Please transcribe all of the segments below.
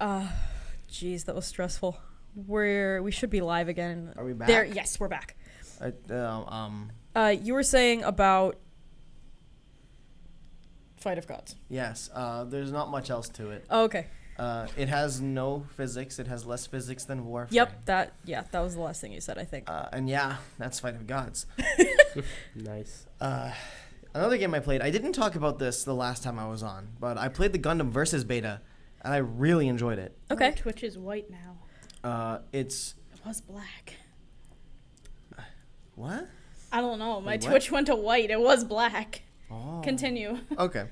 Jeez, that was stressful. We should be live again. Are we back? Yes, we're back. You You were saying about Fight of Gods. Yes. There's not much else to it. Oh, okay. It has no physics. It has less physics than Warframe. Yep, that was the last thing you said, I think. And yeah, that's Fight of Gods. Nice. Another game I played, I didn't talk about this the last time I was on, but I played the Gundam Versus beta, and I really enjoyed it. Okay. My Twitch is white now. It was black. What? I don't know. My Wait, what? Twitch went to white. It was black. Oh. Continue. Okay.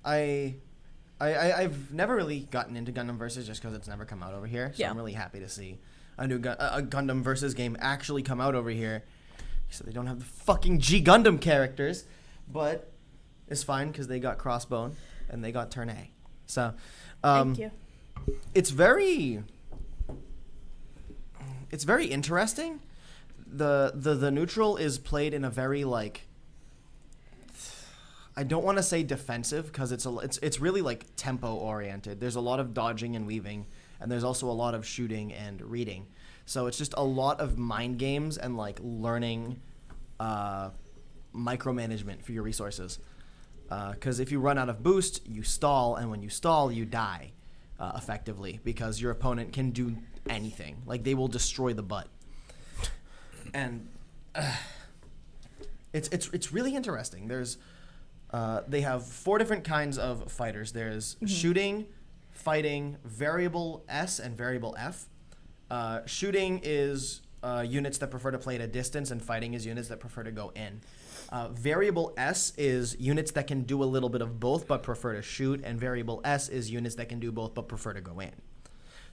I've never really gotten into Gundam Versus just because it's never come out over here. So Yeah. I'm really happy to see a new a Gundam Versus game actually come out over here. So they don't have the fucking G Gundam characters, but it's fine because they got Crossbone and they got Turn A. So Thank you. it's very interesting. The neutral is played in a very like, I don't want to say defensive because it's really like tempo oriented. There's a lot of dodging and weaving, and there's also a lot of shooting and reading. So it's just a lot of mind games and like learning micromanagement for your resources. Because if you run out of boost, you stall, and when you stall, you die effectively because your opponent can do anything. Like they will destroy the butt. And it's really interesting. There's they have 4 different kinds of fighters. There's shooting, fighting, variable S, and variable F. Shooting is units that prefer to play at a distance, and fighting is units that prefer to go in. Variable S is units that can do a little bit of both but prefer to shoot, and variable S is units that can do both but prefer to go in.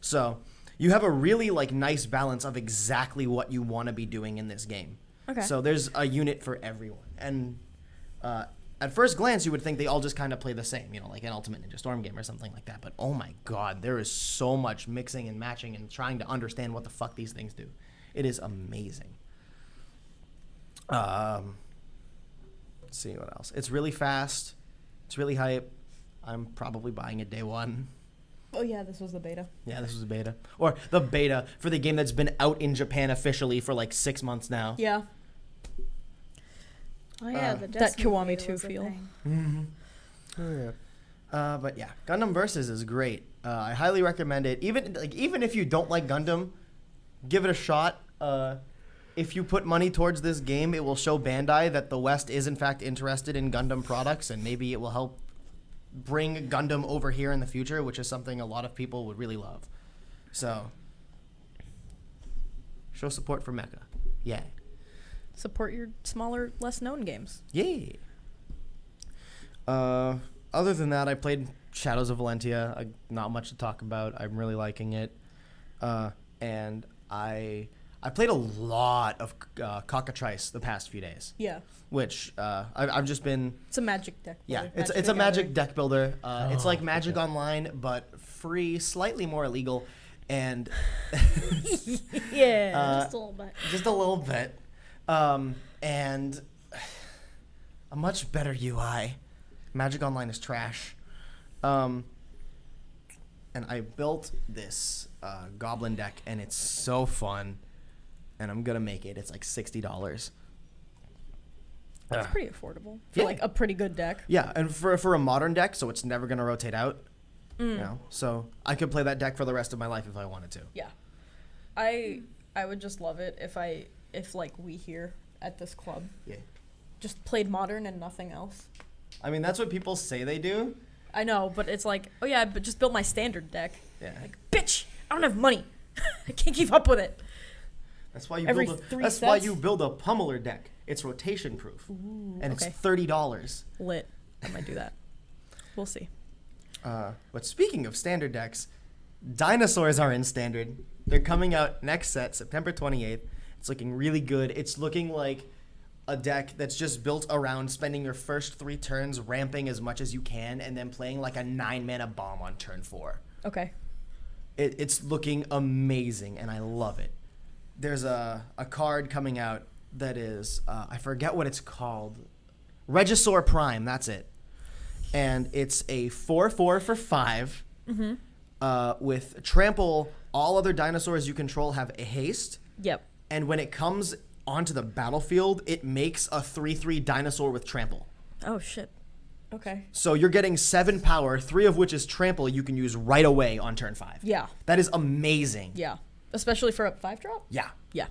So you have a really like nice balance of exactly what you want to be doing in this game. Okay. So there's a unit for everyone, and at first glance you would think they all just kind of play the same, you know, like an Ultimate Ninja Storm game or something like that. But oh my god, there is so much mixing and matching and trying to understand what the fuck these things do. It is amazing. Let's see what else. It's really fast. It's really hype. I'm probably buying it day one. Oh yeah, this was the beta. Yeah, this was the beta. Or the beta for the game that's been out in Japan officially for like 6 months now. Yeah. Oh yeah, the that Destiny Kiwami beta 2 was a feel. thing. Mm-hmm. Oh, yeah. But yeah, Gundam Versus is great. I highly recommend it. Even if you don't like Gundam, give it a shot. If you put money towards this game, it will show Bandai that the West is in fact interested in Gundam products, and maybe it will help bring Gundam over here in the future, which is something a lot of people would really love. So, show support for Mecha. Yay. Support your smaller, less known games. Yay. Other than that, I played Shadows of Valencia. Not much to talk about. I'm really liking it. And I played a lot of Cockatrice the past few days. Yeah. Which I've just been. It's a magic deck. Yeah, builder. it's a magic deck builder. It's like Magic Online, but free, slightly more illegal, and Yeah. Just a little bit. just a little bit, and a much better UI. Magic Online is trash. And I built this Goblin deck, and it's so fun. And I'm gonna make it. It's like $60. That's pretty affordable for Yeah. like a pretty good deck. Yeah, and for a modern deck, so it's never gonna rotate out. You know, so I could play that deck for the rest of my life if I wanted to. Yeah. I would just love it if like we here at this club Yeah. just played modern and nothing else. I mean, that's what people say they do. I know, but it's like, oh yeah, but just built my standard deck. Yeah. Like, bitch, I don't have money. I can't keep up with it. That's why you Every build. 3 That's why sets? you build a pummeler deck. It's rotation proof, and okay. it's $30. Lit. I might do that. We'll see. But speaking of standard decks, Dinosaurs are in standard. They're coming out next set, September 28th. It's looking really good. It's looking like a deck that's just built around spending your first 3 turns ramping as much as you can and then playing like a 9-mana bomb on turn 4. Okay. It's looking amazing, and I love it. There's a card coming out that is, I forget what it's called. Regisaur Prime, that's it. and it's a 4/4 for 5. With trample, all other dinosaurs you control have a haste. Yep. And when it comes onto the battlefield, it makes a 3/3 dinosaur with trample. Oh shit. Okay. So you're getting 7 power, 3 of which is trample you can use right away on turn 5. Yeah. That is amazing. Yeah. Especially for a 5-drop? Yeah. Yeah.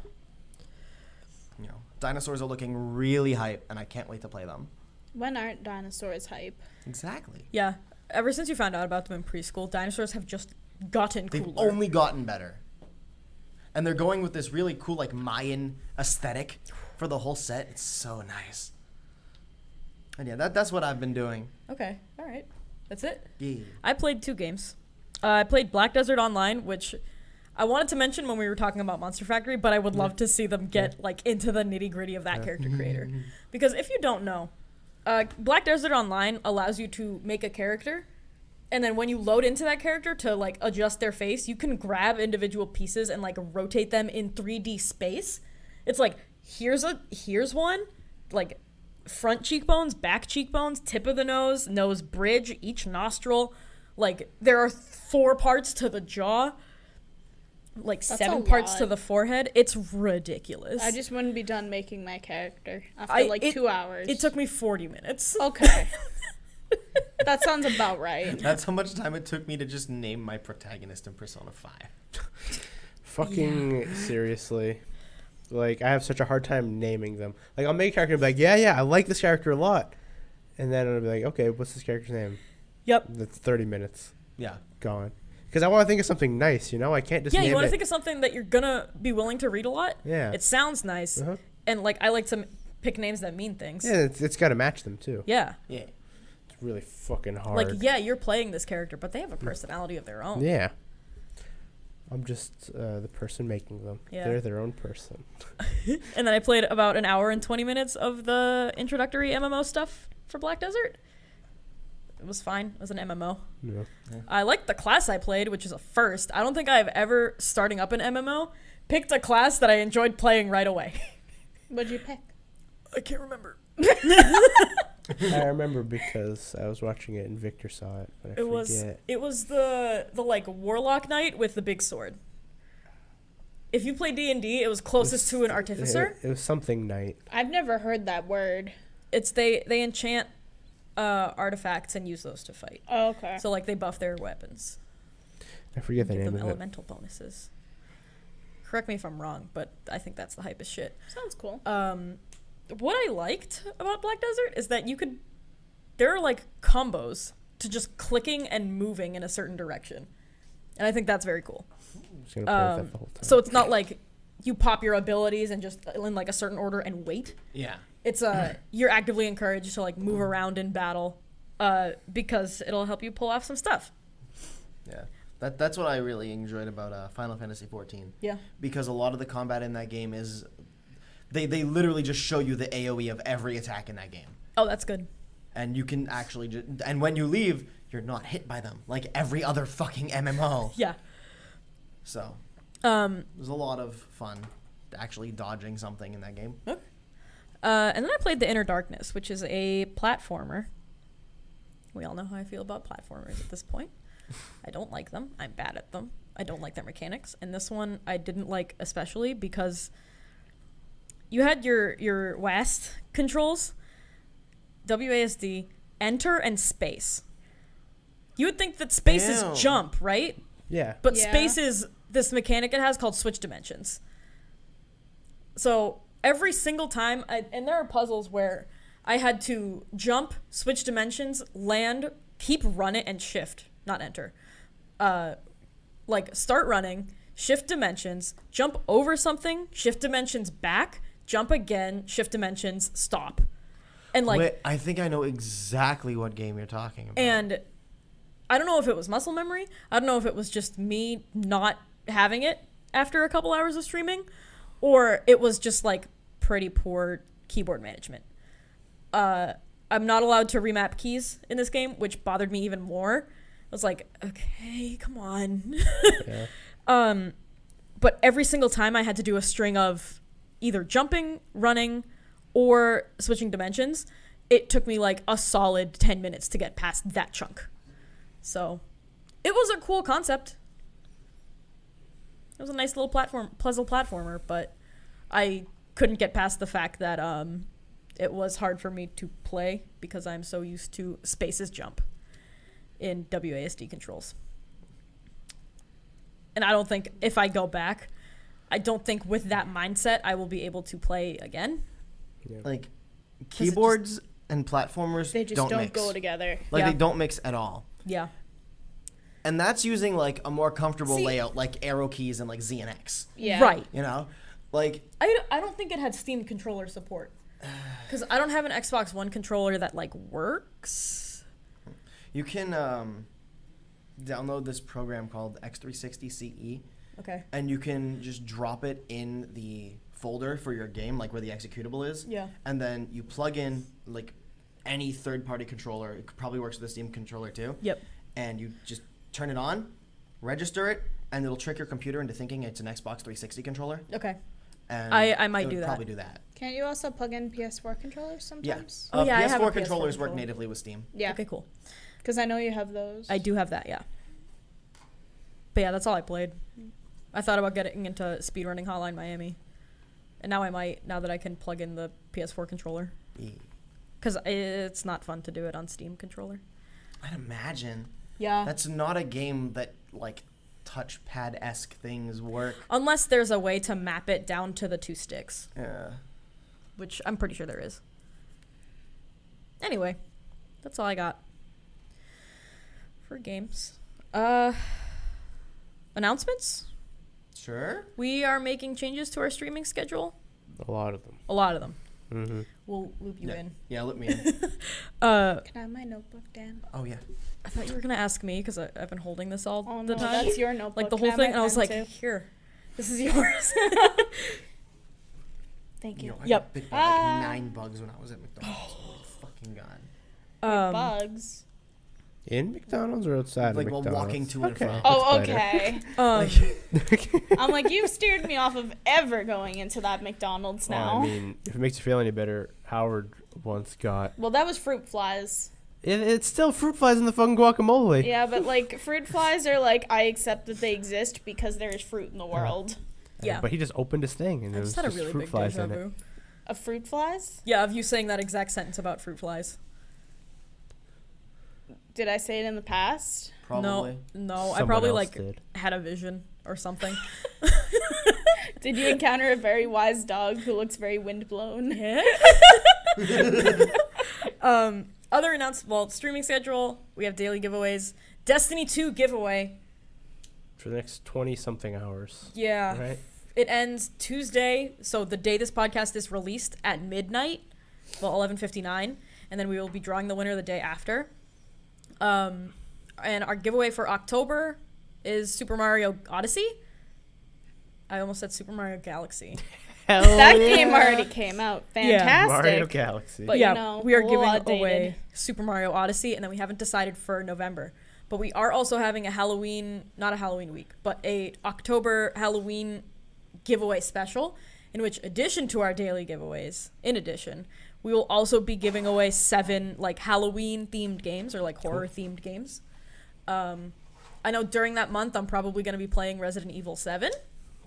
You know, dinosaurs are looking really hype, and I can't wait to play them. When aren't dinosaurs hype? Exactly. Yeah. Ever since you found out about them in preschool, dinosaurs have just gotten They've cooler. only gotten better. And they're going with this really cool, like, Mayan aesthetic for the whole set. It's so nice. And yeah, that's what I've been doing. Okay. All right. That's it. Yeah. I played 2 games. I played Black Desert Online, which I wanted to mention when we were talking about Monster Factory, but I would love to see them get like into the nitty-gritty of that character creator. Because if you don't know, Black Desert Online allows you to make a character, and then when you load into that character to like adjust their face, you can grab individual pieces and like rotate them in 3D space. It's like here's one, like front cheekbones, back cheekbones, tip of the nose, nose bridge, each nostril. Like there are 4 parts to the jaw, like That's 7 a parts lot. to the forehead. It's ridiculous. I just wouldn't be done making my character after 2 hours. It took me 40 minutes. Okay. That sounds about right. That's how much time it took me to just name my protagonist in Persona 5. Fucking seriously. Like, I have such a hard time naming them. Like, I'll make a character and be like, yeah, I like this character a lot. And then I'll be like, okay, what's this character's name? Yep. That's 30 minutes Yeah. gone. Because I want to think of something nice, you know? I can't just Yeah, name you want it. to think of something that you're gonna be willing to read a lot. Yeah. It sounds nice, Uh-huh. and like I like to pick names that mean things. Yeah, it's got to match them, too. Yeah. Yeah. It's really fucking hard. Like yeah, you're playing this character, but they have a personality of their own. Yeah. I'm just the person making them. Yeah. They're their own person. And then I played about an hour and 20 minutes of the introductory MMO stuff for Black Desert. It was fine. It was an MMO. No. I liked the class I played, which is a first. I don't think I've ever, starting up an MMO, picked a class that I enjoyed playing right away. What'd you pick? I can't remember. I remember because I was watching it and Victor saw it, but I forget. It was the like warlock knight with the big sword. If you play D&D, it was closest to an artificer. It was something night. I've never heard that word. It's they enchant artifacts and use those to fight. Oh, okay. So like they buff their weapons. I forget the Give name them of it. elemental bonuses. Correct me if I'm wrong, but I think that's the hypest shit. Sounds cool. What I liked about Black Desert is that there are like combos to just clicking and moving in a certain direction. And I think that's very cool. I'm just gonna play with that the whole time. So it's not like you pop your abilities and just in like a certain order and wait. Yeah. It's you're actively encouraged to like move around in battle because it'll help you pull off some stuff. Yeah. That's what I really enjoyed about Final Fantasy XIV. Yeah. Because a lot of the combat in that game is... They literally just show you the AoE of every attack in that game. Oh, that's good. And you can actually... and when you leave, you're not hit by them. Like every other fucking MMO. Yeah. So... there's a lot of fun actually dodging something in that game. Okay. And then I played The Inner Darkness, which is a platformer. We all know how I feel about platformers at this point. I don't like them. I'm bad at them. I don't like their mechanics. And this one I didn't like especially because you had your WASD controls, WASD, enter, and space. You would think that space Ew. is jump, right? Yeah. But Yeah. space is this mechanic it has called switch dimensions. So every single time, and there are puzzles where I had to jump, switch dimensions, land, keep running, and shift, not enter. Like start running, shift dimensions, jump over something, shift dimensions back, jump again, shift dimensions, stop. And like, Wait, I think I know exactly what game you're talking about. and I don't know if it was muscle memory. I don't know if it was just me not having it after a couple hours of streaming, or it was just like pretty poor keyboard management. I'm not allowed to remap keys in this game, which bothered me even more. I was like, okay, come on. Yeah. But every single time I had to do a string of either jumping, running, or switching dimensions, it took me like a solid 10 minutes to get past that chunk. So it was a cool concept. It was a nice little puzzle platformer, but I couldn't get past the fact that it was hard for me to play because I'm so used to spaces jump in WASD controls. And I don't think if I go back, I don't think with that mindset I will be able to play again. Yeah. Like, keyboards and platformers They just don't go together. Like, Yeah. they don't mix at all. Yeah. And that's using, like, a more comfortable See- layout, like arrow keys and, like, Z and X. Yeah. Right. You know? Like, I don't think it had Steam controller support. Because I don't have an Xbox One controller that, like, works. you can download this program called X360 CE, Okay. and you can just drop it in the folder for your game, like where the executable is. Yeah. And then you plug in, like, any third-party controller. It probably works with the Steam controller, too. Yep. And you just turn it on, register it, and it'll trick your computer into thinking it's an Xbox 360 controller. Okay. And I might it would do that. Probably do that. Can't you also plug in PS4 controllers Yeah. sometimes? Oh, yeah, I have a PS4 PS4 controllers work controller. natively with Steam. Yeah. Okay, cool. Because I know you have those. I do have that, yeah. But yeah, that's all I played. I thought about getting into speedrunning Hotline Miami. And now I might, now that I can plug in the PS4 controller. Yeah. Because it's not fun to do it on Steam controller. I'd imagine. Yeah. That's not a game that, like, touchpad-esque things work. Unless there's a way to map it down to the two sticks, Yeah. which I'm pretty sure there is. Anyway, that's all I got for games. Announcements? Sure. We are making changes to our streaming schedule. A lot of them. A lot of them. Mm-hmm. We'll loop you in. Yeah, let me in. Can I have my notebook, Dan? Oh, yeah. I thought you were gonna ask me because I've been holding this all Oh, the no, time. that's your notebook. Like the Can I whole have thing, my and I was pen like, too? here, this is yours. Thank you. I Yep. got bit by, like, 9 bugs when I was at McDonald's. Oh, my fucking God. Bugs. In McDonald's or outside Like, of while McDonald's? walking to and Okay. from. Oh, That's better. okay. I'm like, you've steered me off of ever going into that McDonald's Well, now. I mean, if it makes you feel any better, Howard once got... Well, that was fruit flies. It's still fruit flies in the fucking guacamole. Yeah, but like fruit flies are like, I accept that they exist because there is fruit in the world. Yeah. But he just opened his thing and I there was just had a just really fruit big flies deja in it. vu. Of fruit flies? Yeah, of you saying that exact sentence about fruit flies. Did I say it in the past? Probably. No, I Someone probably else like did. had a vision or something. Did you encounter a very wise dog who looks very windblown? Other announcements, well, streaming schedule, we have daily giveaways. Destiny 2 giveaway. For the next 20-something hours. Yeah. Right? It ends Tuesday, so the day this podcast is released at midnight, well, 11:59, and then we will be drawing the winner the day after. And our giveaway for October is Super Mario Odyssey. I almost said Super Mario Galaxy. Hell That yeah. game already came out. Yeah. Fantastic. Mario Galaxy. But yeah, you know, we are a little giving outdated. away Super Mario Odyssey, and then we haven't decided for November. But we are also having a Halloween, not a Halloween week, but a October Halloween giveaway special, in which, addition to our daily giveaways, we will also be giving away 7 like Halloween-themed games or like horror-themed games. I know during that month I'm probably going to be playing Resident Evil 7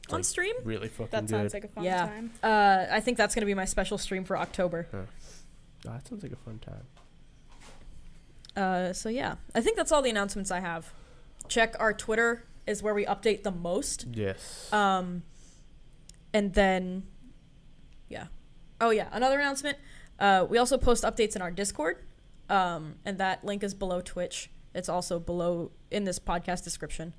on Like, stream. Really fucking That good. sounds like a fun Yeah. time. I think that's going to be my special stream for October. Oh, that sounds like a fun time. So yeah, I think that's all the announcements I have. Check our Twitter is where we update the most. Yes. And then, yeah. Oh yeah, another announcement. We also post updates in our Discord, and that link is below Twitch. It's also below in this podcast description.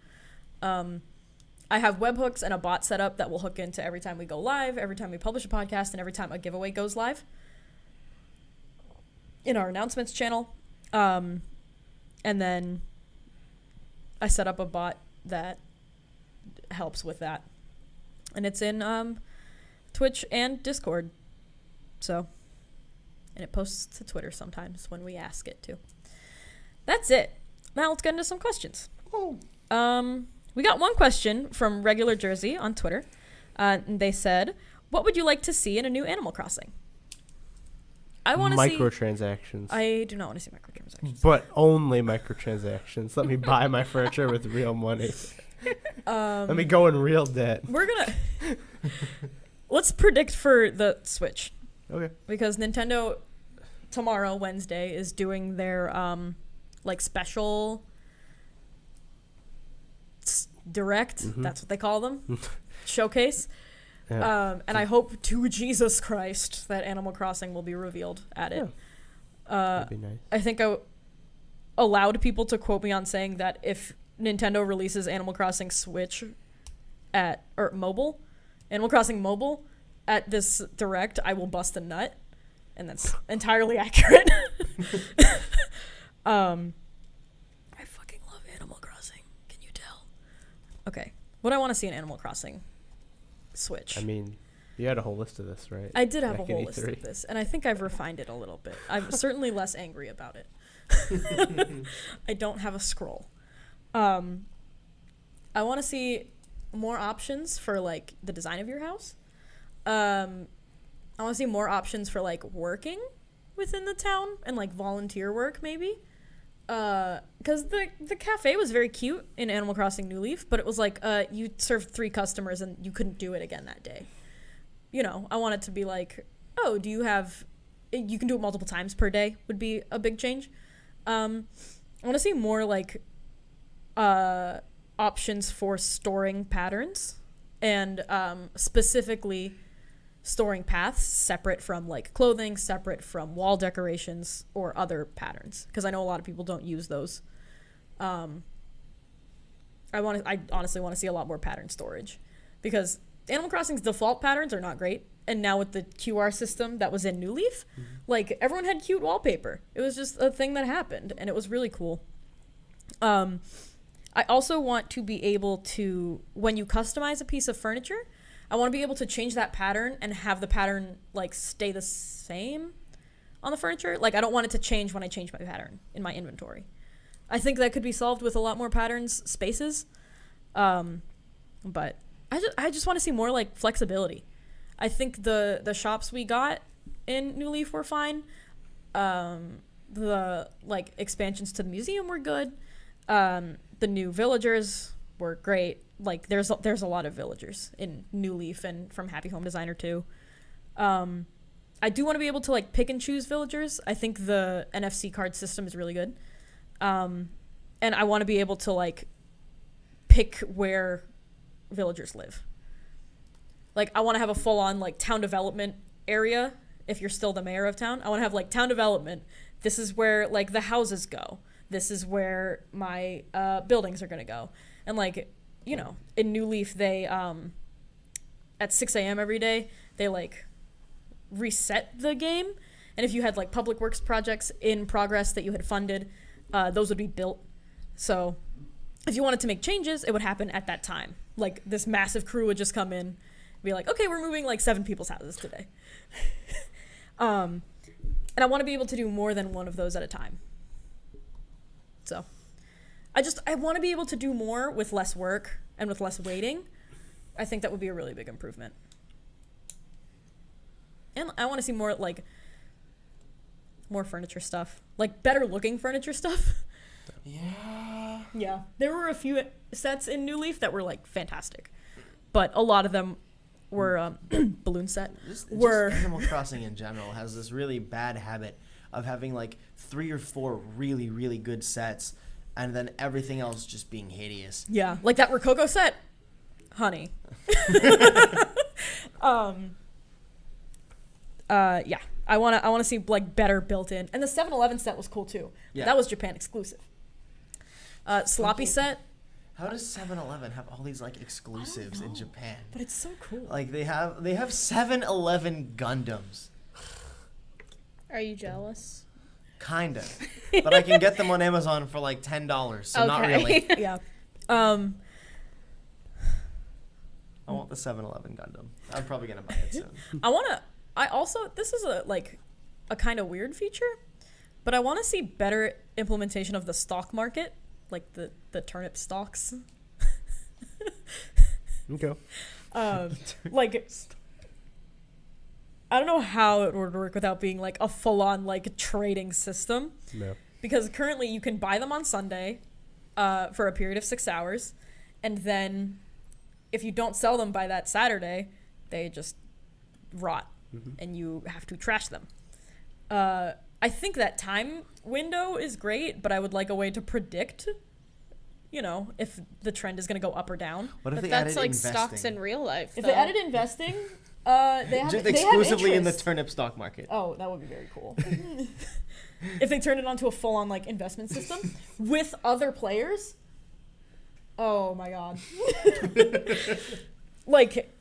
I have webhooks and a bot set up that will hook into every time we go live, every time we publish a podcast, and every time a giveaway goes live in our announcements channel. And then I set up a bot that helps with that. And it's in Twitch and Discord. So, and it posts to Twitter sometimes when we ask it to. That's it. Now let's get into some questions. We got one question from Regular Jersey on Twitter. And they said, what would you like to see in a new Animal Crossing? I want to see. microtransactions. I do not want to see microtransactions. But only microtransactions. Let me buy my furniture with real money. Let me go in real debt. We're gonna let's predict for the Switch Okay. because Nintendo tomorrow, Wednesday, is doing their like special direct. That's what they call them. Showcase. Yeah. And I hope to Jesus Christ that Animal Crossing will be revealed at it. That'd be nice. I think I allowed people to quote me on saying that if Nintendo releases Animal Crossing Switch Animal Crossing Mobile at this direct, I will bust a nut, and that's entirely accurate. I fucking love Animal Crossing. Can you tell? Okay, what I want to see in Animal Crossing Switch. I mean, you had a whole list of this, right? I did have Back a in whole list E3. of this, and I think I've refined it a little bit. I'm certainly less angry about it. I don't have a scroll. I want to see more options for like the design of your house. I want to see more options for like working within the town and like volunteer work maybe. Because the cafe was very cute in Animal Crossing New Leaf, but it was like you served 3 customers and you couldn't do it again that day. You know, I want it to be like, oh, do you have... You can do it multiple times per day would be a big change. I want to see more like options for storing patterns and specifically storing paths separate from like clothing, separate from wall decorations or other patterns, because I know a lot of people don't use those. I honestly want to see a lot more pattern storage, because Animal Crossing's default patterns are not great, and now with the QR system that was in New Leaf, like everyone had cute wallpaper. It was just a thing that happened, and it was really cool. I also want to be able to, when you customize a piece of furniture, I want to be able to change that pattern and have the pattern like stay the same on the furniture. Like I don't want it to change when I change my pattern in my inventory. I think that could be solved with a lot more patterns spaces. But I just want to see more like flexibility. I think the shops we got in New Leaf were fine. The like expansions to the museum were good. The new villagers were great. Like there's a lot of villagers in New Leaf and from Happy Home Designer too. I do want to be able to like pick and choose villagers. I think the NFC card system is really good. And I want to be able to like pick where villagers live. Like I want to have a full on like town development area. If you're still the mayor of town, I want to have like town development. This is where like the houses go. This is where my buildings are going to go. And like, you know, in New Leaf, they, at 6 a.m. every day, they like reset the game. And if you had like public works projects in progress that you had funded, those would be built. So if you wanted to make changes, it would happen at that time. Like this massive crew would just come in, be like, okay, we're moving like 7 people's houses today. And I want to be able to do more than one of those at a time. So I want to be able to do more with less work and with less waiting. I think that would be a really big improvement. And I want to see more like more furniture stuff, like better looking furniture stuff. Yeah. Yeah. There were a few sets in New Leaf that were like fantastic, but a lot of them were balloon set. Just Animal Crossing in general has this really bad habit of having like 3 or 4 really, really good sets, and then everything else just being hideous. Yeah, like that Rococo set, honey. Yeah, I wanna see like better built in, and the 7-Eleven set was cool too. Yeah, that was Japan exclusive. Sloppy set. How does 7-Eleven have all these like exclusives in Japan? But it's so cool. Like they have 7-Eleven Gundams. Are you jealous? Kinda, but I can get them on Amazon for like $10, so not really. Yeah. I want the 7-Eleven Gundam. I'm probably gonna buy it soon. This is a kind of weird feature, but I want to see better implementation of the stock market, like the turnip stalks. Okay. Like I don't know how it would work without being like a full-on like trading system. No. Because currently you can buy them on Sunday for a period of 6 hours, and then if you don't sell them by that Saturday, they just rot, and you have to trash them. I think that time window is great, but I would like a way to predict, if the trend is going to go up or down. What if But they that's added like investing? stocks in real life. If though. they added investing, they have Just they have exclusively in the interest. turnip stock market. Oh, that would be very cool. If they turned it onto a full-on like investment system with other players. Oh my god. Like,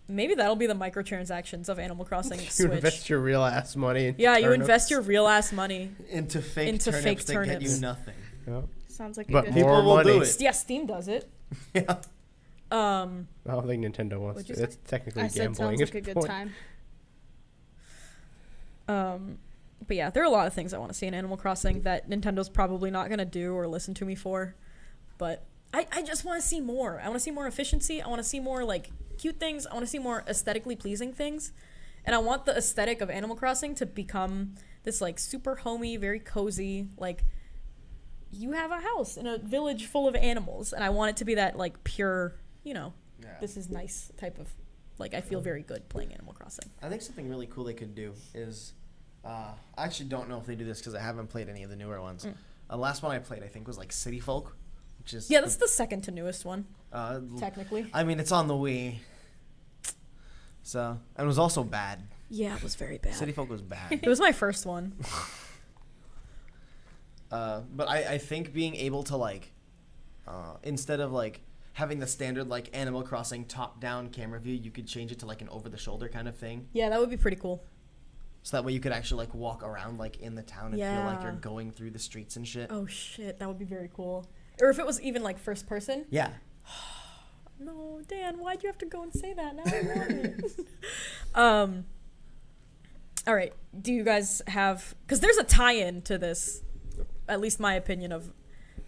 maybe that'll be the microtransactions of Animal Crossing You Switch. invest your real ass money. In Yeah, you turnips. invest your real ass money. Into fake Into turnips fake that get turnips. you nothing. Yep. Sounds like a But good. People more will money. do it. Yeah, Steam does it. Yeah. I don't think Nintendo wants What'd you to. That's technically I said gambling. sounds at like a this good point. time. But yeah, there are a lot of things I want to see in Animal Crossing that Nintendo's probably not going to do or listen to me for. But I just want to see more. I want to see more efficiency. I want to see more, like, cute things. I want to see more aesthetically pleasing things. And I want the aesthetic of Animal Crossing to become this, like, super homey, very cozy, like, you have a house in a village full of animals. And I want it to be that, like, pure, this is nice type of, like, I feel very good playing Animal Crossing. I think something really cool they could do is, I actually don't know if they do this because I haven't played any of the newer ones. The last one I played, I think, was like City Folk, which is Yeah, that's the second to newest one, uh, technically. I mean, it's on the Wii, so and it was also bad. Yeah, it was very bad. City Folk was bad. It was my first one. But I think being able to like, instead of like having the standard like Animal Crossing top-down camera view, you could change it to like an over-the-shoulder kind of thing. Yeah, that would be pretty cool. So that way you could actually like walk around like in the town and feel like Yeah. you're going through the streets and shit. Oh shit, that would be very cool. Or if it was even like first person. Yeah. No, Dan, why'd you have to go and say that? Now I want it. All right. Do you guys have? Because there's a tie-in to this. At least my opinion of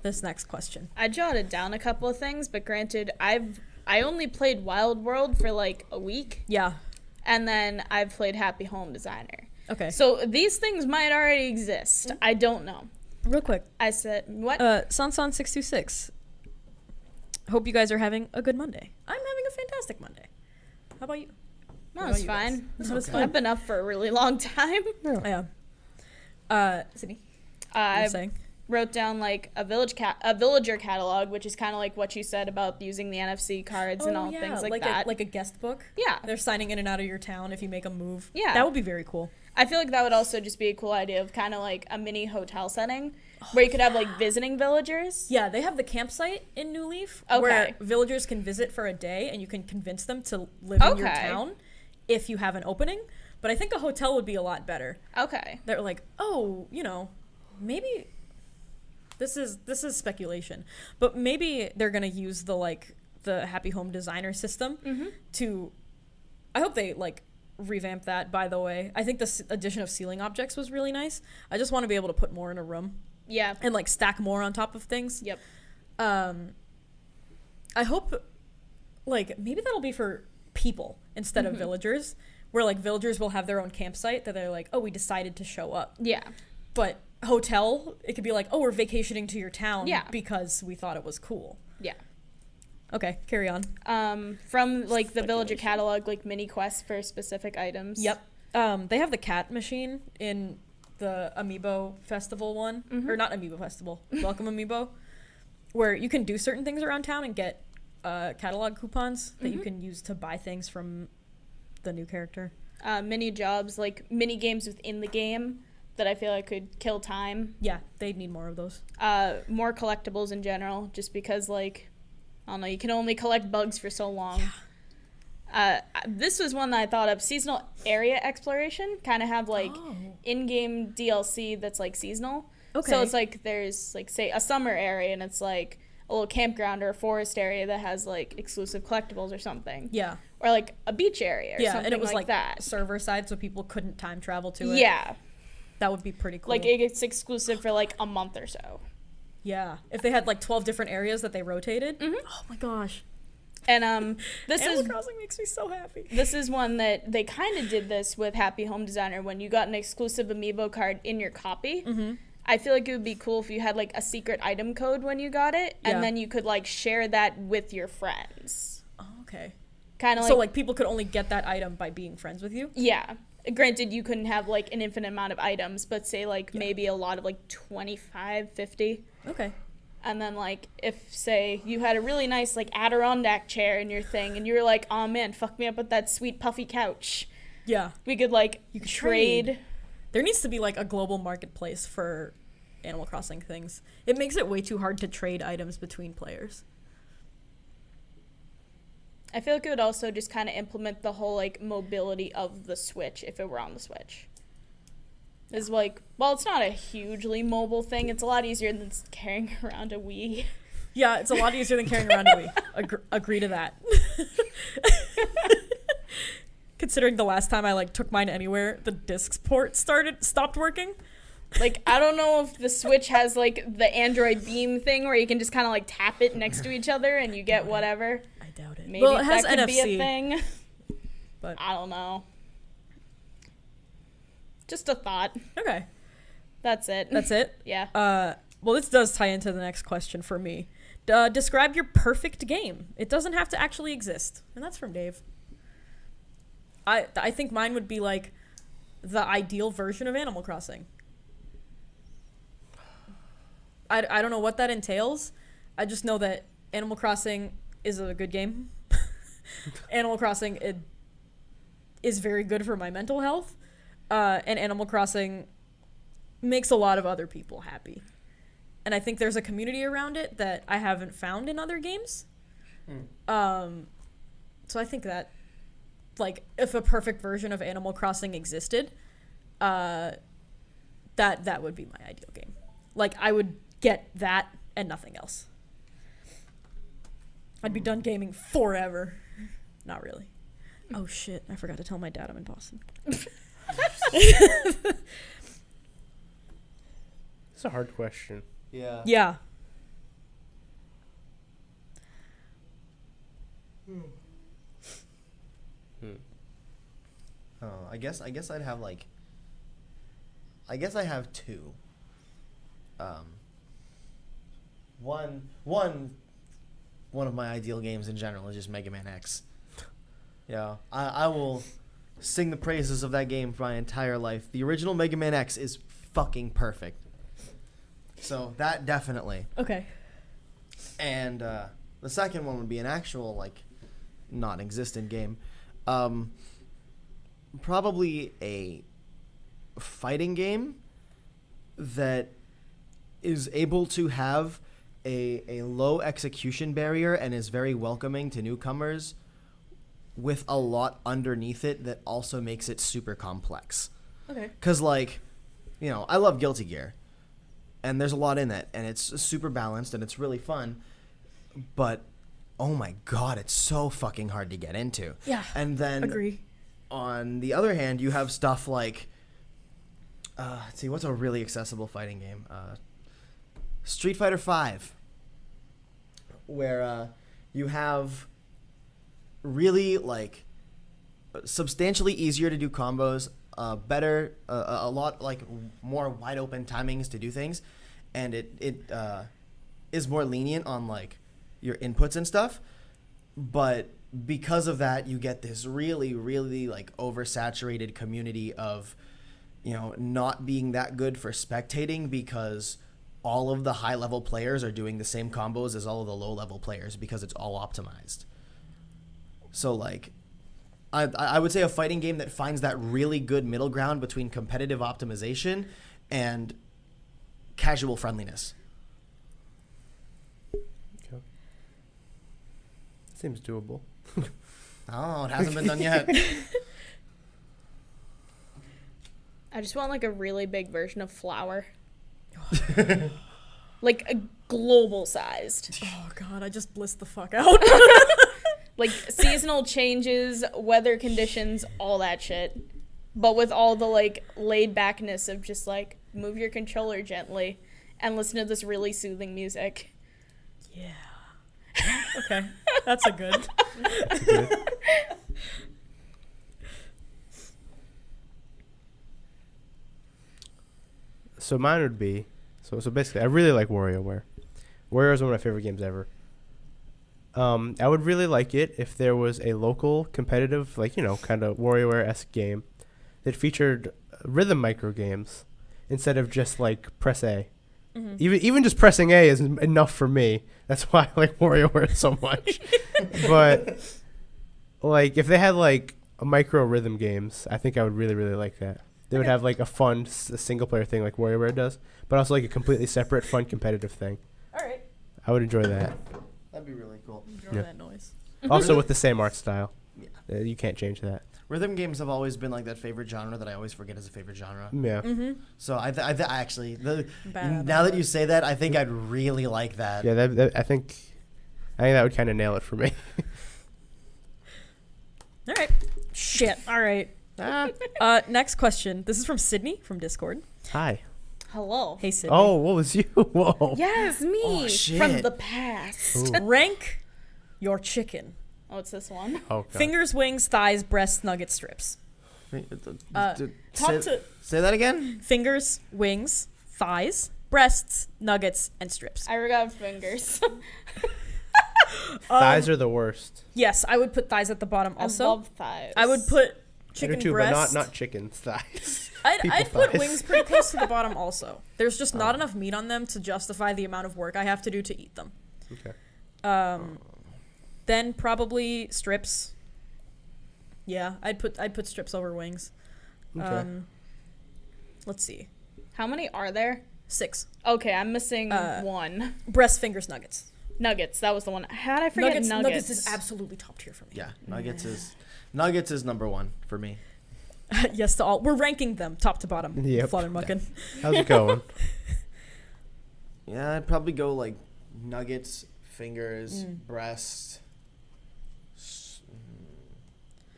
this next question. I jotted down a couple of things, but granted, I only played Wild World for like a week, Yeah. and then I've played Happy Home Designer. Okay. So these things might already exist. I don't know. Real quick. I said what? Sansan626. Hope you guys are having a good Monday. I'm having a fantastic Monday. How about you? No, What it's about you guys? fine. That was I've fun. been up for a really long time. Yeah. Sydney, you were I saying? wrote down like a villager catalog, which is kind of like what you said about using the NFC cards and all things like that. like a guest book. Yeah. They're signing in and out of your town if you make a move. Yeah. That would be very cool. I feel like that would also just be a cool idea of kind of like a mini hotel setting where you could have like visiting villagers. Yeah, they have the campsite in New Leaf Okay. where villagers can visit for a day and you can convince them to live in your Okay. town if you have an opening. But I think a hotel would be a lot better. Okay. They're like, oh, maybe this is speculation, but maybe they're gonna use the Happy Home Designer system to. I hope they revamp that. By the way, I think this addition of ceiling objects was really nice. I just want to be able to put more in a room Yeah. and stack more on top of things. Yep. I hope maybe that'll be for people instead of villagers, where villagers will have their own campsite that they're like, oh, we decided to show up. Yeah. But hotel, it could be like, oh, we're vacationing to your town Yeah. because we thought it was cool. Yeah. Okay, carry on. From the villager Speculation. catalog, mini quests for specific items. Yep. They have the cat machine in the Amiibo Festival one, or not Amiibo Festival, Welcome Amiibo, where you can do certain things around town and get catalog coupons that you can use to buy things from the new character. Mini jobs, mini games within the game that I feel like could kill time. Yeah, they'd need more of those. More collectibles in general, just because I don't know, you can only collect bugs for so long. This was one that I thought of. Seasonal area exploration, kind of have in-game DLC that's seasonal. Okay. So it's there's say a summer area and it's a little campground or a forest area that has exclusive collectibles or something. Yeah. Or a beach area or Yeah, something and it was that. server side, so people couldn't time travel to it. Yeah. That would be pretty cool. It's exclusive for a month or so. Yeah. If they had 12 different areas that they rotated. Oh my gosh. And this Animal is Crossing makes me so happy. this is one that they kind of did this with Happy Home Designer when you got an exclusive amiibo card in your copy. Mm-hmm. I feel like it would be cool if you had like a secret item code when you got it, Yeah. and then you could like share that with your friends. Oh, okay. Kind of So like people could only get that item by being friends with you? yeah. Granted, you couldn't have like an infinite amount of items, but say like maybe a lot of like 25, 50. Okay. And then like if say you had a really nice like Adirondack chair in your thing and you were like, oh man, fuck me up with that sweet puffy couch. Yeah. We could like You could trade. There needs to be like a global marketplace for Animal Crossing things. It makes it way too hard to trade items between players. I feel like it would also just kind of implement the whole like mobility of the Switch if it were on the Switch. Is like, well, it's not a hugely mobile thing. It's a lot easier than carrying around a Wii. Yeah, it's a lot easier than carrying around a Wii. Agree to that. Considering the last time I like took mine anywhere, the disc port stopped working. Like, I don't know if the Switch has like the Android Beam thing where you can just kind of like tap it next to each other and you get whatever. I doubt it. Maybe Well, it has that could NFC. be a thing. But I don't know. Just a thought. okay, That's it. that's it. Yeah. Well, this does tie into the next question for me. Describe your perfect game. It doesn't have to actually exist, and that's from Dave. I think mine would be like the ideal version of Animal Crossing. I don't know what that entails. I just know that Animal Crossing is a good game. Animal Crossing is very good for my mental health. And Animal Crossing makes a lot of other people happy. And I think there's a community around it that I haven't found in other games. So I think that, like, if a perfect version of Animal Crossing existed, that would be my ideal game. Like, I would get that and nothing else. I'd be done gaming forever. Not really. Oh shit, I forgot to tell my dad I'm in Boston. It's a hard question. Yeah. Yeah. Oh, I guess I'd have like. I guess I have two. One of my ideal games in general is just Mega Man X. Yeah, I will sing the praises of that game for my entire life. The original Mega Man X is fucking perfect. So that definitely. Okay. And the second one would be an actual, like, non-existent game. Probably a fighting game that is able to have a low execution barrier and is very welcoming to newcomers with a lot underneath it that also makes it super complex. Okay. Because, like, you know, I love Guilty Gear. And there's a lot in it. And it's super balanced and it's really fun. But, oh my god, it's so fucking hard to get into. Yeah. And then, Agree. on the other hand, you have stuff like... let's see, what's a really accessible fighting game? Street Fighter V. Where you have really, like, substantially easier to do combos, better, a lot, like, more wide open timings to do things, and it is more lenient on, like, your inputs and stuff, but because of that, you get this really, really, like, oversaturated community of, you know, not being that good for spectating because all of the high-level players are doing the same combos as all of the low-level players because it's all optimized. So, like, I would say a fighting game that finds that really good middle ground between competitive optimization and casual friendliness. Okay. Seems doable. Oh, it hasn't been done yet. I just want like a really big version of Flower. Like a global sized. Oh god, I just blissed the fuck out. Like seasonal changes, weather conditions, all that shit. But with all the like laid backness of just like move your controller gently and listen to this really soothing music. Yeah. Okay. That's a good. So mine would be so basically I really like WarioWare. WarioWare is one of my favorite games ever. I would really like it if there was a local competitive, like, kind of WarioWare-esque game that featured rhythm micro games instead of just like press A. Mm-hmm. Even just pressing A is enough for me. That's why I like WarioWare so much. But like if they had like a micro rhythm games, I think I would really, really like that. They would have like a fun single player thing like WarioWare does, but also like a completely separate fun competitive thing. All right. I would enjoy that. That'd be really cool. Enjoy Yeah. that noise. Also with the same art style. Yeah. You can't change that. Rhythm games have always been like that favorite genre that I always forget is a favorite genre. Yeah. Mm-hmm. So I actually, Bad now that idea. you say that, I think I'd really like that. Yeah, that I think that would kind of nail it for me. All right. Shit. All right. Next question. This is from Sydney from Discord. Hi. Hello. Hey, Sydney. Oh, what was you? Whoa. Yes, me. Oh, shit. From the past. Ooh. Rank your chicken. Oh, it's this one. Oh, God. Fingers, wings, thighs, breasts, nugget strips. Top say, to say that again? fingers, wings, thighs, breasts, nuggets, and strips. I forgot fingers. Thighs are the worst. Yes, I would put thighs at the bottom also. I love thighs. I would put I do chicken too, breast. but not chicken thighs. I'd people put thighs. wings pretty close to the bottom also. There's just not enough meat on them to justify the amount of work I have to do to eat them. Okay. Then probably strips. Yeah, I'd put strips over wings. Okay. Let's see. How many are there? 6. Okay, I'm missing one. Breast, fingers, nuggets. Nuggets. That was the one. How did I forget nuggets? Nuggets is absolutely top tier for me. Yeah, Nuggets is number one for me. Yes to all. We're ranking them top to bottom. Yep. Fluttermuckin. How's it going? Yeah, I'd probably go like nuggets, fingers, breast.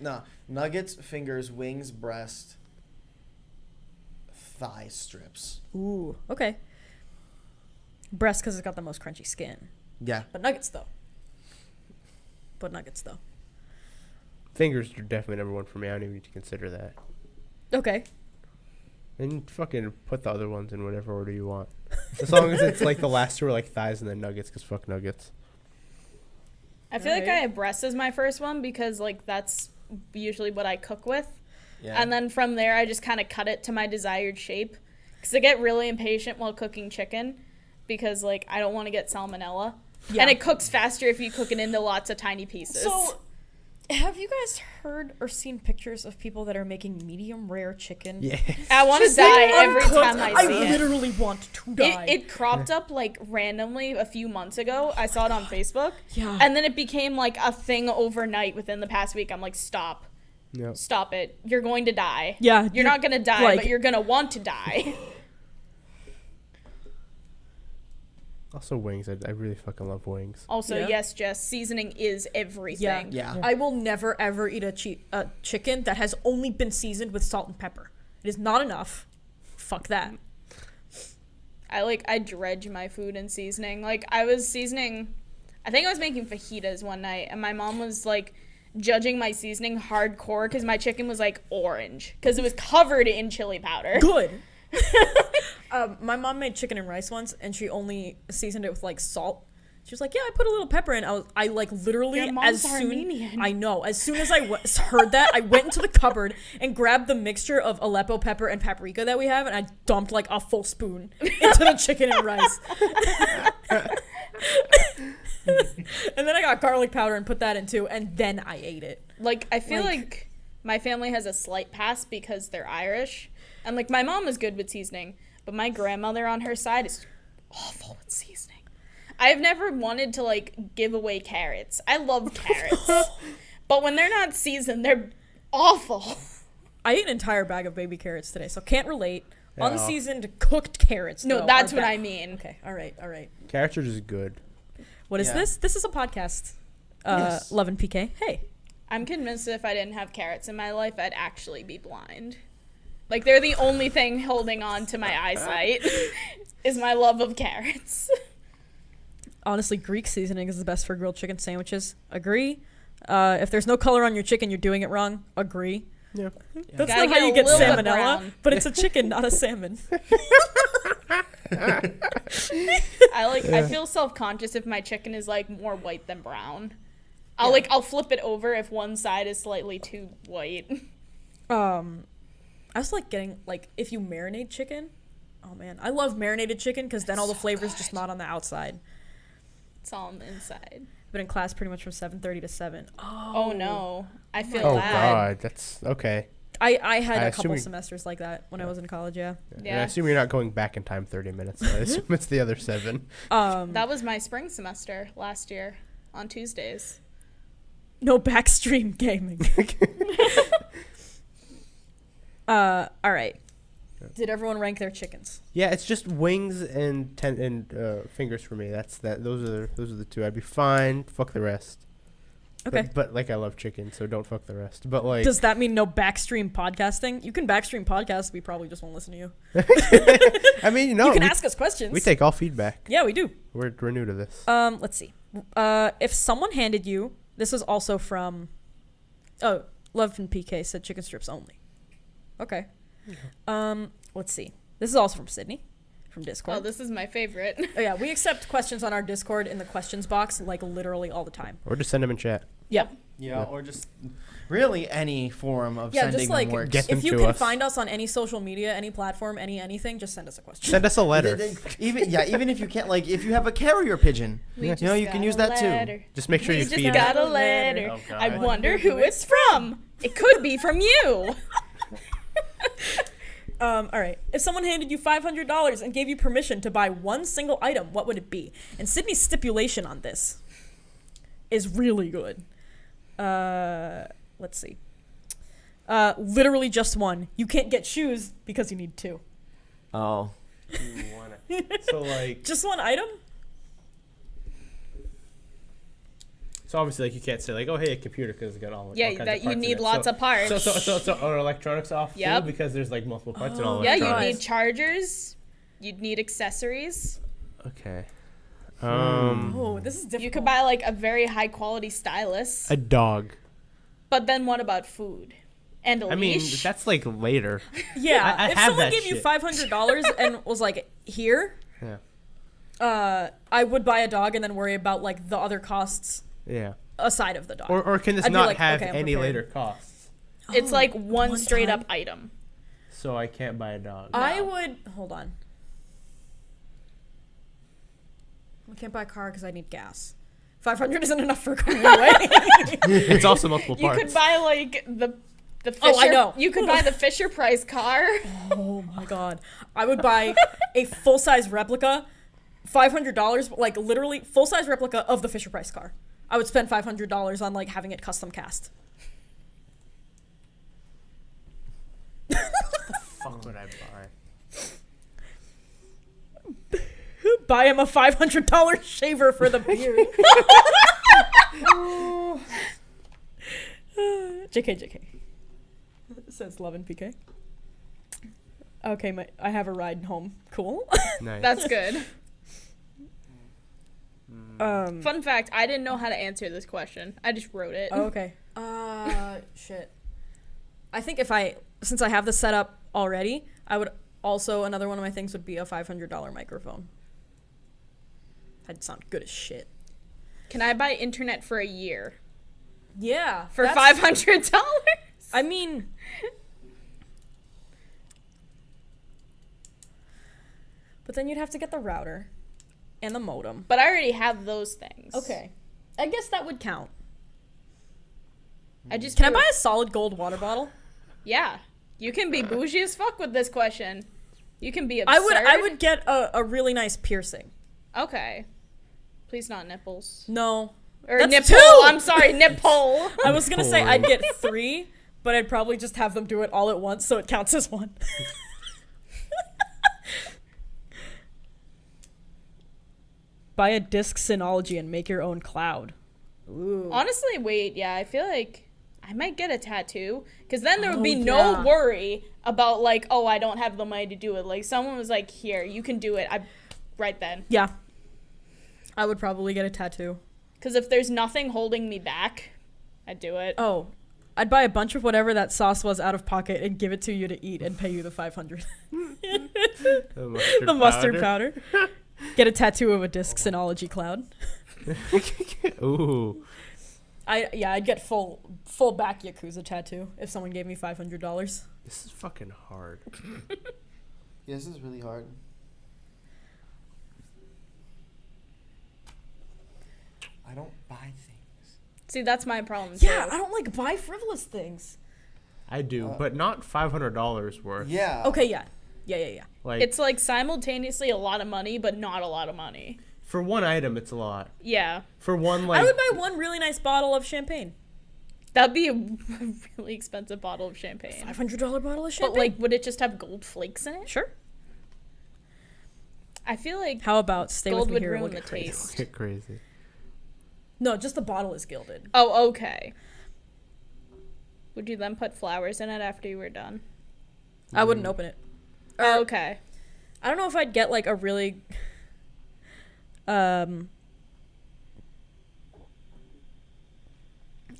No, nuggets, fingers, wings, breast, thigh strips. Ooh, okay. Breast because it's got the most crunchy skin. Yeah. But nuggets though. Fingers are definitely number one for me. I don't even need to consider that. Okay. And fucking put the other ones in whatever order you want. As long as it's like the last two are like thighs and then nuggets, because fuck nuggets. I feel like I Alright. have breast as my first one because like that's usually what I cook with. Yeah. And then from there I just kind of cut it to my desired shape because I get really impatient while cooking chicken because like I don't want to get salmonella. Yeah. And it cooks faster if you cook it into lots of tiny pieces. So, have you guys heard or seen pictures of people that are making medium rare chicken? Yeah. I want to Just, like, die every uncooked. time I see it. literally want to die. It cropped up like randomly a few months ago. I saw it on Facebook. Yeah. And then it became like a thing overnight within the past week. I'm like, stop. Yep. Stop it. You're going to die. Yeah, You're not going to die, like- but you're going to want to die. Also wings. I really fucking love wings. Also, Yeah. yes, Jess, seasoning is everything. Yeah. I will never ever eat a chicken that has only been seasoned with salt and pepper. It is not enough. Fuck that. I dredge my food in seasoning. Like I was seasoning, I think I was making fajitas one night and my mom was like judging my seasoning hardcore because my chicken was like orange because it was covered in chili powder. Good. My mom made chicken and rice once, and she only seasoned it with like salt. She was like, "Yeah, I put a little pepper in." I like literally Your mom's as soon Armenian. I know as soon as I heard that, I went into the cupboard and grabbed the mixture of Aleppo pepper and paprika that we have, and I dumped like a full spoon into the chicken and rice. And then I got garlic powder and put that in too, and then I ate it. Like I feel Like- like my family has a slight pass because they're Irish. And like my mom is good with seasoning, but my grandmother on her side is awful with seasoning. I've never wanted to like give away carrots. I love carrots. But when they're not seasoned, they're awful. I ate an entire bag of baby carrots today, so can't relate. Yeah. Unseasoned cooked carrots. No, though, that's are what bad. I mean. Okay, all right. Carrots are just good. What is Yeah. this? This is a podcast. Yes. Love and PK. Hey. I'm convinced that if I didn't have carrots in my life, I'd actually be blind. Like they're the only thing holding on to my eyesight is my love of carrots. Honestly, Greek seasoning is the best for grilled chicken sandwiches. Agree. If there's no color on your chicken, you're doing it wrong. Agree. Yeah. That's Gotta not how get you a get little bit salmonella, brown. but it's a chicken, not a salmon. I feel self-conscious if my chicken is like more white than brown. I'll flip it over if one side is slightly too white. I was like getting like if you marinate chicken. Oh man, I love marinated chicken because then all the flavors just not on the outside. It's all on the inside. Been in class pretty much from 7:30 to 7. Oh no, I feel Oh bad. God, that's okay. I had I a couple assume semesters like that when I was in college. Yeah. And Yeah. I assume you're not going back in time 30 minutes. I assume it's the other 7. That was my spring semester last year on Tuesdays. No backstream gaming. All right. Did everyone rank their chickens? Yeah, it's just wings and fingers for me. Those are the 2. I'd be fine. Fuck the rest. Okay. But like I love chicken, so don't fuck the rest. But like, Does that mean no backstream podcasting? You can backstream podcasts. We probably just won't listen to you. I mean, You no, can we, ask us questions. we take all feedback. Yeah, we do. We're new to this. Let's see. If someone handed you, this is also from, Love and PK said chicken strips only. Okay. Let's see. This is also from Sydney, from Discord. Oh, this is my favorite. Oh, yeah, we accept questions on our Discord in the questions box, like literally all the time. Or just send them in chat. Yep. Yeah, or just really any form of Yeah, sending just like them works. Get them if you to can us. find us on any social media, any platform, anything, just send us a question. Send us a letter. Even if you can't, like, if you have a carrier pigeon, We you know, you can use that too. Just make sure We you just feed got it. a letter. Oh, God. I wonder who it's from. It could be from you. All right. If someone handed you $500 and gave you permission to buy one single item, what would it be? And Sydney's stipulation on this is really good. Let's see. Literally just one. You can't get shoes because you need 2. Oh. So like, Just one item? so obviously like you can't say like, oh hey, a computer because it's got all Yeah, all kinds that of you parts in need it. lots of parts. So are electronics off Yep. too because there's like multiple parts in all Yeah, you'd electronics. need chargers. You'd need accessories. Okay. Oh, this is difficult. You could buy like a very high quality stylus. A dog. But then what about food? And a I mean, leash? that's like later. Yeah, I if have someone that gave you shit. $500 and was like, here, Yeah. I would buy a dog and then worry about like the other costs Yeah. aside of the dog. Or can this I'd be not like, have okay, I'm any prepared. later costs? It's like one one straight time? up item. So I can't buy a dog. I would hold on. I can't buy a car because I need gas. 500 isn't enough for a car anyway. It's also multiple You parts. could buy like the Fisher, Oh, I know. You could buy the Fisher Price car. Oh my god. I would buy a full-size replica, $500, like literally full-size replica of the Fisher Price car. I would spend $500 on like having it custom cast. fuck would I buy? Buy him a $500 shaver for the beard. JK. Says Love and PK. Okay, I have a ride home. Cool. Nice. That's good. Um. Fun fact, I didn't know how to answer this question. I just wrote it. Oh, okay. Shit. I think since I have this set up already, I would also, another one of my things would be a $500 microphone. That'd sound good as shit. Can I buy internet for a year? Yeah. For $500? I mean, but then you'd have to get the router and the modem. But I already have those things. Okay. I guess that would count. I just Can I buy a solid gold water bottle? Yeah. You can be bougie as fuck with this question. You can be absurd. I would get a really nice piercing. Okay. Please not nipples. No. Or That's nipple. 2! I'm sorry, nipple. I was gonna say I'd get 3, but I'd probably just have them do it all at once so it counts as 1. Buy a disc Synology and make your own cloud. Ooh. Honestly, wait, yeah, I feel like I might get a tattoo because then there would be Oh, no yeah. worry about like, oh, I don't have the money to do it. Like someone was like, here, you can do it. Right then. Yeah. I would probably get a tattoo. Because if there's nothing holding me back, I'd do it. Oh, I'd buy a bunch of whatever that sauce was out of pocket and give it to you to eat and pay you the $500. The mustard powder. Get a tattoo of a disc Synology cloud. Ooh. I'd get full back Yakuza tattoo if someone gave me $500. This is fucking hard. Yeah, this is really hard. I don't buy things. See, that's my problem, Yeah, too. I don't like buy frivolous things. I do, but not $500 worth. Yeah. Okay, yeah. Yeah. Like It's like simultaneously a lot of money, but not a lot of money. for one item, it's a lot. Yeah. For one, like I would buy one really nice bottle of champagne. That'd be a really expensive bottle of champagne. $500 bottle of champagne. But, like, would it just have gold flakes in it? Sure. I feel like How about stay gold with me would here? ruin We'll the get crazy. taste. get crazy. No, just the bottle is gilded. Oh, okay. Would you then put flowers in it after you were done? I wouldn't open it. Oh, okay. I don't know if I'd get like a really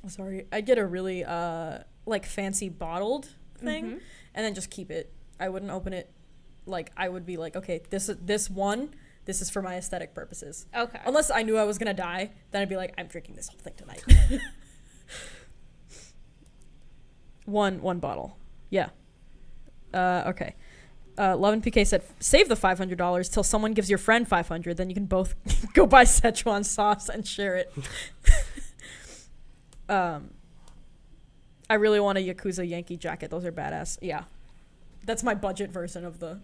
sorry, I'd get a really like fancy bottled thing and then just keep it. I wouldn't open it. Like I would be like, okay, this is for my aesthetic purposes. Okay. Unless I knew I was gonna die, then I'd be like, I'm drinking this whole thing tonight. One bottle. Yeah. Okay. Love and PK said, save the $500 till someone gives your friend $500, then you can both go buy Szechuan sauce and share it. I really want a Yakuza Yankee jacket. Those are badass. Yeah. That's my budget version of the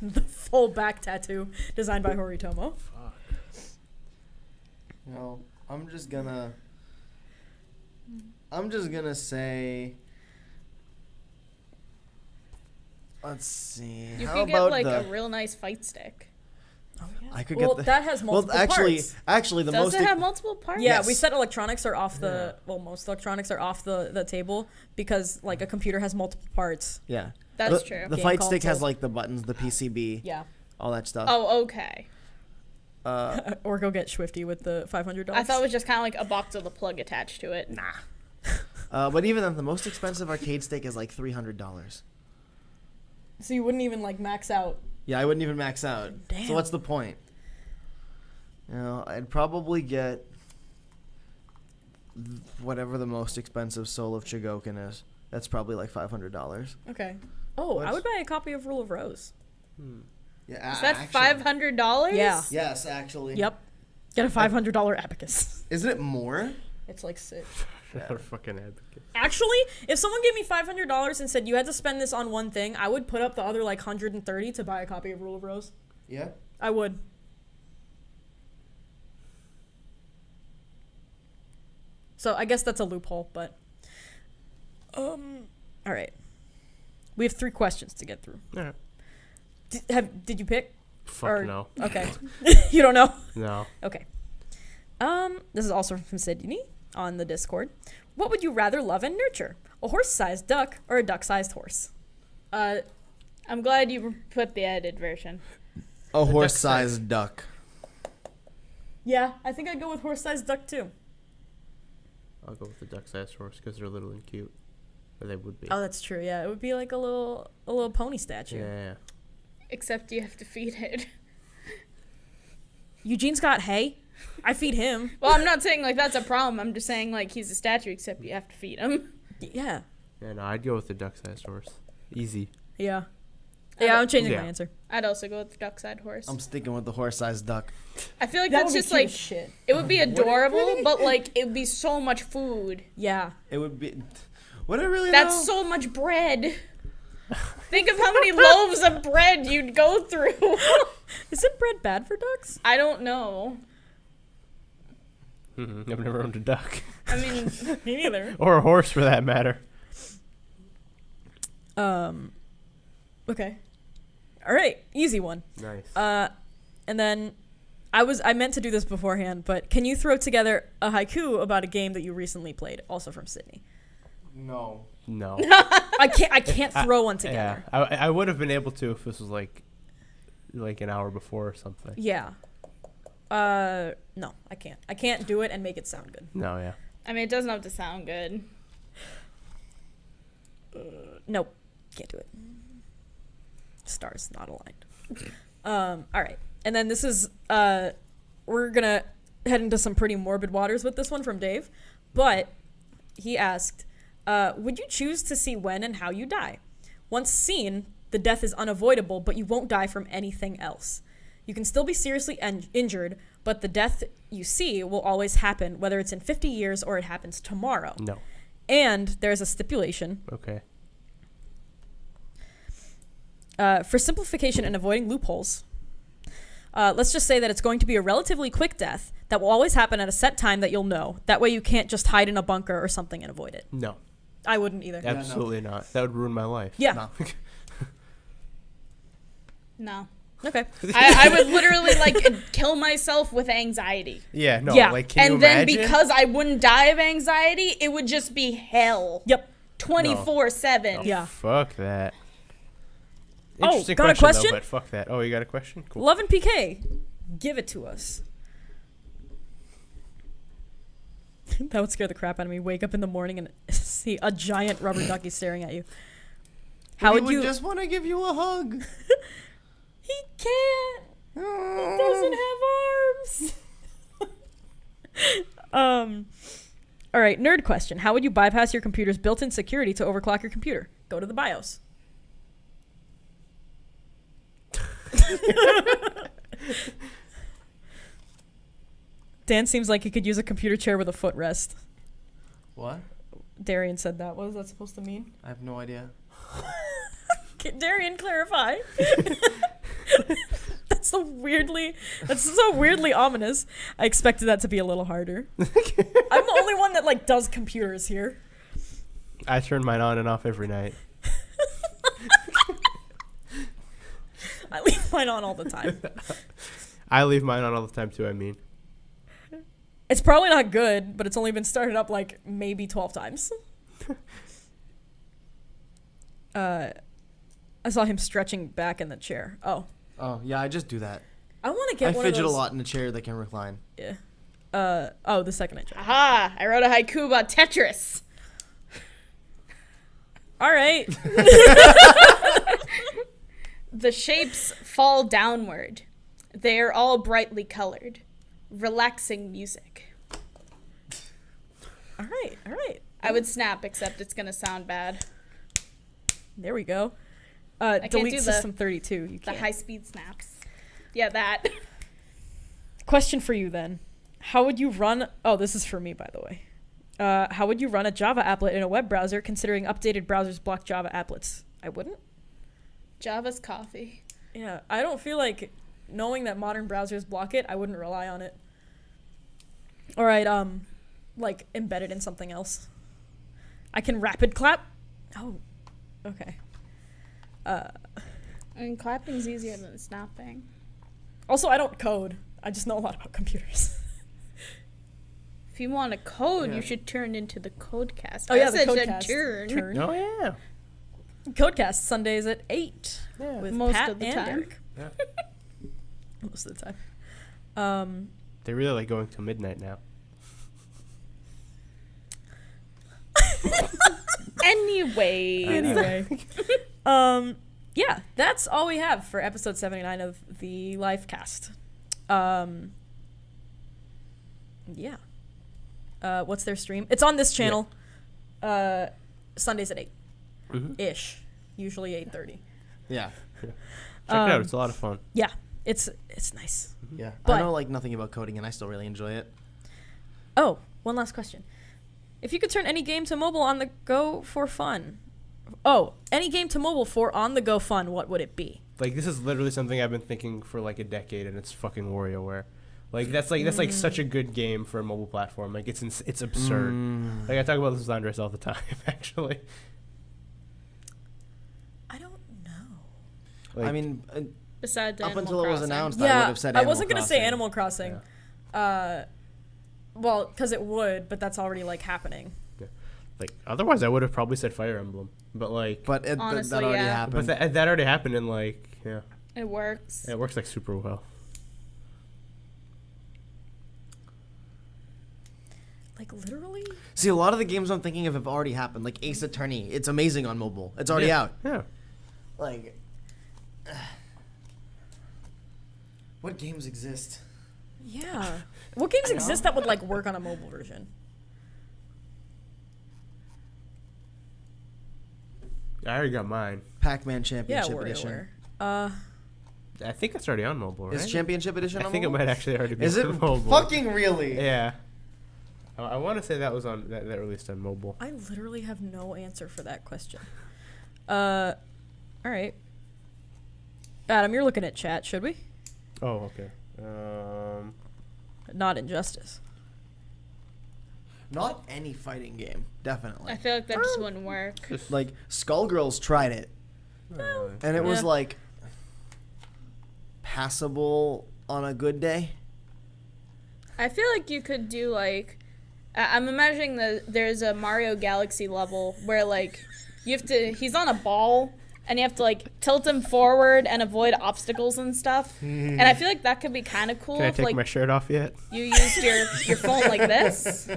the full back tattoo designed by Horitomo. Fuck. You know, I'm just gonna say. Let's see. You How could get about like the? a real nice fight stick. Oh, yeah. I could Well, get the. that has multiple parts. Actually, the Does most. it have multiple parts? Yeah, Yes. we said electronics are off the most electronics are off the table because like a computer has multiple parts. Yeah. That's the, true. The Game fight stick has console. like the buttons, the PCB, Yeah. all that stuff. Oh, okay. Or go get Swifty with the $500. I thought it was just kind of like a box with a plug attached to it. But even then, the most expensive arcade stick is like $300. So you wouldn't even like max out. Yeah, I wouldn't even max out. Damn. So what's the point? You know, I'd probably get whatever the most expensive Soul of Chogokin is. That's probably like $500. Okay. Oh, I What's- would buy a copy of Rule of Rose. Yeah, Is that $500? Yeah. Yes, actually. Yep. Get a $500 abacus. Isn't it more? It's like sick. Another fucking advocate. Actually, if someone gave me $500 and said you had to spend this on one thing, I would put up the other like 130 to buy a copy of Rule of Rose. Yeah. I would. So I guess that's a loophole, but all right. We have 3 questions to get through. All right. Did you pick? Fuck Or- no. Okay. You don't know? No. Okay. This is also from Sydney on the Discord. What would you rather love and nurture? A horse-sized duck or a duck-sized horse? I'm glad you put the edited version. A horse-sized duck. Yeah, I think I'd go with horse-sized duck too. I'll go with the duck-sized horse because they're little and cute. Or they would be. Oh, that's true. Yeah, it would be like a little pony statue. Yeah. Except you have to feed it. Eugene's got hay. I feed him. Well, I'm not saying like that's a problem. I'm just saying like he's a statue, except you have to feed him. Yeah. Yeah, no, I'd go with the duck-sized horse. Easy. Yeah. Yeah, I'm changing my Yeah. answer. I'd also go with the duck-side horse. I'm sticking with the horse-sized duck. I feel like That that's would be just cute like as shit. it would be adorable, but like it would be so much food. Yeah. It would be. Would it really? That's though? so much bread. Think of how many loaves of bread you'd go through. Isn't bread bad for ducks? I don't know. I've never owned a duck. I mean, Me neither. Or a horse, for that matter. Okay. All right, easy one. Nice. And then I meant to do this beforehand, but can you throw together a haiku about a game that you recently played? Also from Sydney. No. No. I can't throw one together. Yeah, I would have been able to if this was like an hour before or something. Yeah. No, I can't. I can't do it and make it sound good. No, yeah. I mean, it doesn't have to sound good. Nope, can't do it. Stars not aligned. All right, and then this is we're gonna head into some pretty morbid waters with this one from Dave, but he asked, would you choose to see when and how you die? Once seen, the death is unavoidable, but you won't die from anything else. You can still be seriously injured, but the death you see will always happen, whether it's in 50 years or it happens tomorrow. No. And there's a stipulation. Okay. For simplification and avoiding loopholes, let's just say that it's going to be a relatively quick death that will always happen at a set time that you'll know. That way you can't just hide in a bunker or something and avoid it. No. I wouldn't either. Absolutely not. That would ruin my life. Yeah. No. No. Okay. I would literally kill myself with anxiety. Yeah, no. Yeah. Like, can you And then imagine? because I wouldn't die of anxiety, it would just be hell. Yep. 24/7. Oh, Yeah. Fuck that. Oh, Interesting got a question? Though, but fuck that. Oh, you got a question? Cool. Love and PK, give it to us. That would scare the crap out of me. Wake up in the morning and see a giant rubber ducky staring at you. How would you? just want to give you a hug? He can't. He doesn't have arms. All right, nerd question. How would you bypass your computer's built-in security to overclock your computer? Go to the BIOS. Dan seems like he could use a computer chair with a footrest. What? Darian said that. What is that supposed to mean? I have no idea. Can Darian clarify? That's so weirdly ominous. I expected that to be a little harder. I'm the only one that does computers here. I turn mine on and off every night. I leave mine on all the time. I leave mine on all the time too, I mean. It's probably not good, but it's only been started up maybe 12 times. I saw him stretching back in the chair. Oh, Yeah, I just do that. I want to get I one of fidget those. a lot in a chair that can recline. Yeah. The second I checked. Aha! I wrote a haiku about Tetris. All right. The shapes fall downward. They are all brightly colored. Relaxing music. All right. I would snap, except it's gonna sound bad. There we go. can't Delete do System 32. You The can't. high-speed snaps. Yeah, that. Question for you then. How would you run... Oh, this is for me, by the way. How would you run a Java applet in a web browser considering updated browsers block Java applets? I wouldn't. Java's coffee. Yeah, I don't feel like knowing that modern browsers block it, I wouldn't rely on it. All right, embed it in something else. I can rapid clap. Oh, okay. I mean, clapping's easier than snapping. Also, I don't code. I just know a lot about computers. If you want to code, Yeah. you should turn into the Codecast. Oh, yeah, I the said Codecast. turn. Oh, yeah. Codecast Sundays at 8 Yeah. with Most Pat of the and time. Derek. Yeah. Most of the time. They're really like going till midnight now. Anyway. Yeah, that's all we have for episode 79 of the Lifecast. Yeah. What's their stream? It's on this channel. Sundays at 8 ish, usually 8:30. Yeah. Check it out. It's a lot of fun. Yeah, it's nice. Yeah. But- I know nothing about coding and I still really enjoy it. Oh, one last question. If you could turn any game to mobile on the go for fun. Oh, any game to mobile for on the go fun, what would it be? Like, this is literally something I've been thinking for like a decade, and it's fucking WarioWare. Like, that's such a good game for a mobile platform. Like, it's absurd. Like, I talk about this with Andres all the time, actually. I don't know. Like, I mean, Besides up Animal until it was Crossing. announced, I would have said Animal wasn't gonna say Crossing. Animal Crossing. Well, because it would, but that's already happening. like otherwise, I would have probably said Fire Emblem. But like, But Honestly, that already yeah. happened. but that already happened, and like, yeah, It works. it works like super well. Like literally? See, a lot of the games I'm thinking of have already happened. Like Ace Attorney, it's amazing on mobile. It's already out. Yeah. Like, what games exist? Yeah. What games exist that would like work on a mobile version? I already got mine. Pac-Man Yeah, Championship Edition. WarioWare. I think it's already on mobile, right? Is Championship Edition I on think mobile? it might actually already be Is it on mobile. fucking really? Yeah. I want to say that was on that released on mobile. I literally have no answer for that question. All right. Adam, you're looking at chat, should we? Oh, okay. Not Injustice. Not any fighting game, definitely. I feel like that just wouldn't work. Like Skullgirls tried it, and it was Yeah. like passable on a good day. I feel like you could do like I'm imagining there's a Mario Galaxy level where like he's on a ball and you have to like tilt him forward and avoid obstacles and stuff. And I feel like that could be kind of cool Can I if take like my shirt off yet? you used your phone like this.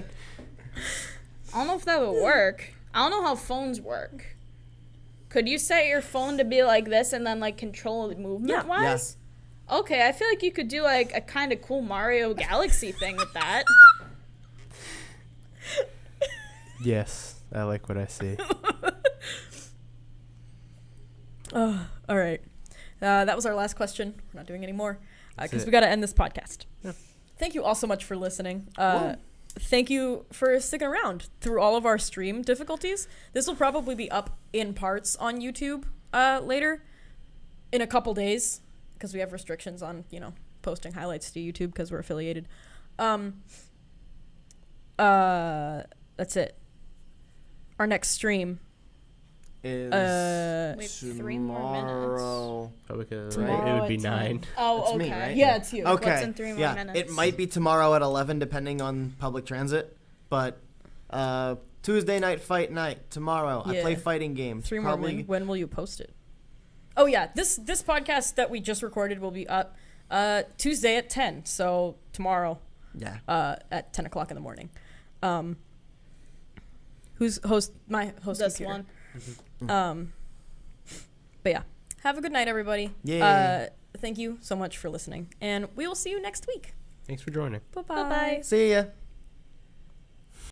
I don't know if that would work. I don't know how phones work. Could you set your phone to be like this and then like control it movement wise? Okay, I feel like you could do like a kind of cool Mario Galaxy thing with that. Yes, I like what I see. All right. That was our last question. We're not doing any more That's because it. we got to end this podcast. Yeah. Thank you all so much for listening. Thank you for sticking around through all of our stream difficulties. This will probably be up in parts on YouTube later in a couple days because we have restrictions on, posting highlights to YouTube because we're affiliated. That's it. Our next stream Is Wait, 3 more minutes. tomorrow. Probably 'cause Tomorrow it would be at 9. 10. Oh, That's okay. me, right? Yeah, it's you. Okay. What's in 3 more minutes? It might be tomorrow at 11, depending on public transit. But Tuesday night fight night tomorrow. I play Yeah. fighting games. 3 more Probably. minutes. When will you post it? Oh yeah, this podcast that we just recorded will be up Tuesday at 10. So tomorrow Yeah. at 10 o'clock in the morning. Who's host? My host. This computer. one. But yeah, have a good night, everybody. Yeah. Thank you so much for listening, and we will see you next week. Thanks for joining. Bye Bye-bye. See ya.